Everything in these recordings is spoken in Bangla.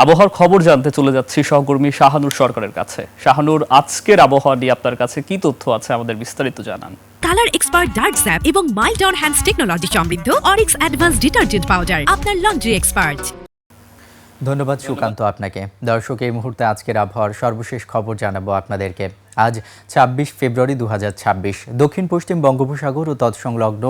আবহাওয়ার খবর জানতে চলে যাচ্ছি সহকর্মী শাহানুর সরকারের কাছে। শাহানুর, আজকের আবহাওয়া নিয়ে আপনার কাছে কি তথ্য আছে, আমাদের বিস্তারিত জানান। কালার এক্সপার্ট ডার্ক স্যাপ এবং মাইল্ড অন হ্যান্ডস টেকনোলজি সমৃদ্ধ অরিক্স অ্যাডভান্স ডিটারজেন্ট পাউডার আপনার লন্ড্রি এক্সপার্ট। ধন্যবাদ সুকান্ত আপনাকে। দর্শক, এই মুহূর্তে আজকের আবহাওয়ার সর্বশেষ খবর জানাবো আপনাদেরকে। আজ ২৬ ফেব্রুয়ারি ২০২৬ দক্ষিণ পশ্চিম বঙ্গোপসাগর ও তৎসংলগ্ন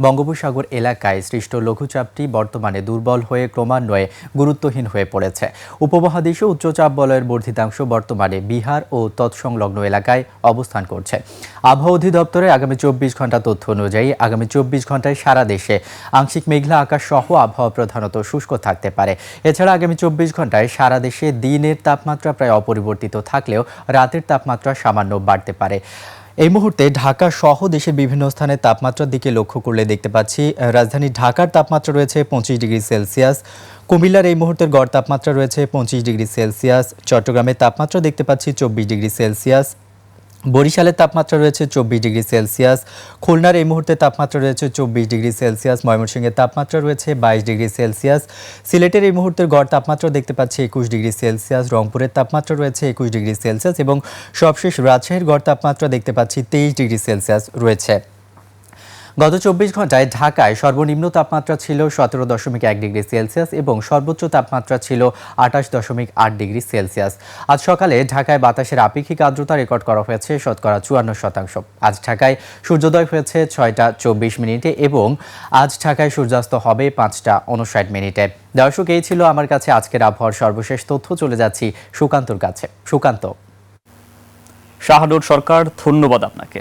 বঙ্গোপসাগর এলাকায় সৃষ্ট লঘুচাপটি বর্তমানে দুর্বল হয়ে ক্রমান্বয়ে গুরুত্বহীন হয়ে পড়েছে। উপমহাদেশীয় উচ্চচাপ বলয়ের বর্ধিতাংশ বর্তমানে বিহার ও তৎসংলগ্ন এলাকায় অবস্থান করছে। আবহাওয়া অধিদপ্তরের আগামী ২৪ ঘন্টা তথ্য অনুযায়ী আগামী ২৪ ঘন্টায় সারা দেশে আংশিক মেঘলা আকাশ সহ আবহাওয়া প্রধানত শুষ্ক থাকতে পারে। এছাড়া আগামী ২৪ ঘন্টায় সারা দেশে দিনের তাপমাত্রা প্রায় অপরিবর্তিত থাকলেও রাতের তাপমাত্রা সামান্য বাড়তে পারে। এই মুহূর্তে ঢাকা সহ দেশের বিভিন্ন স্থানে তাপমাত্রার দিকে লক্ষ্য করলে দেখতে পাচ্ছি রাজধানী ঢাকার তাপমাত্রা রয়েছে ২৫ ডিগ্রি সেলসিয়াস। কুমিল্লার এই মুহূর্তের গড় তাপমাত্রা রয়েছে ২৫ ডিগ্রি সেলসিয়াস। চট্টগ্রামের তাপমাত্রা দেখতে পাচ্ছি ২৪ ডিগ্রি সেলসিয়াস। বরিশালের তাপমাত্রা রয়েছে ২৪ ডিগ্রি সেলসিয়াস। খুলনার এই মুহূর্তে তাপমাত্রা রয়েছে ২৪ ডিগ্রি সেলসিয়াস। ময়মনসিংহের তাপমাত্রা রয়েছে ২২ ডিগ্রি সেলসিয়াস। সিলেটের এই মুহূর্তের গড় তাপমাত্রা দেখতে পাচ্ছি ২১ ডিগ্রি সেলসিয়াস। রংপুরের তাপমাত্রা রয়েছে ২১ ডিগ্রি সেলসিয়াস এবং সবশেষ রাজশাহীর গড় তাপমাত্রা দেখতে পাচ্ছি ২৩ ডিগ্রি সেলসিয়াস রয়েছে। গত ২৪ ঘন্টায় ঢাকায় সর্বনিম্ন তাপমাত্রা ছিল ১৭.১ ডিগ্রি সেলসিয়াস এবং সর্বোচ্চ তাপমাত্রা ছিল ২৮.৮ ডিগ্রি সেলসিয়াস। আজ সকালে ঢাকায় বাতাসের আপেক্ষিক আর্দ্রতা রেকর্ড করা হয়েছে শতকরা ৫৪%। আজ ঢাকায় সূর্যোদয় হয়েছে ৬টা ২৪ এবং আজ ঢাকায় সূর্যাস্ত হবে ৫টা ৫৯ দর্শক, এই ছিল আমার কাছে আজকের আবহাওয়ার সর্বশেষ তথ্য। চলে যাচ্ছি সুকান্তর কাছে। সুকান্ত। শাহানুর সরকার, ধন্যবাদ আপনাকে।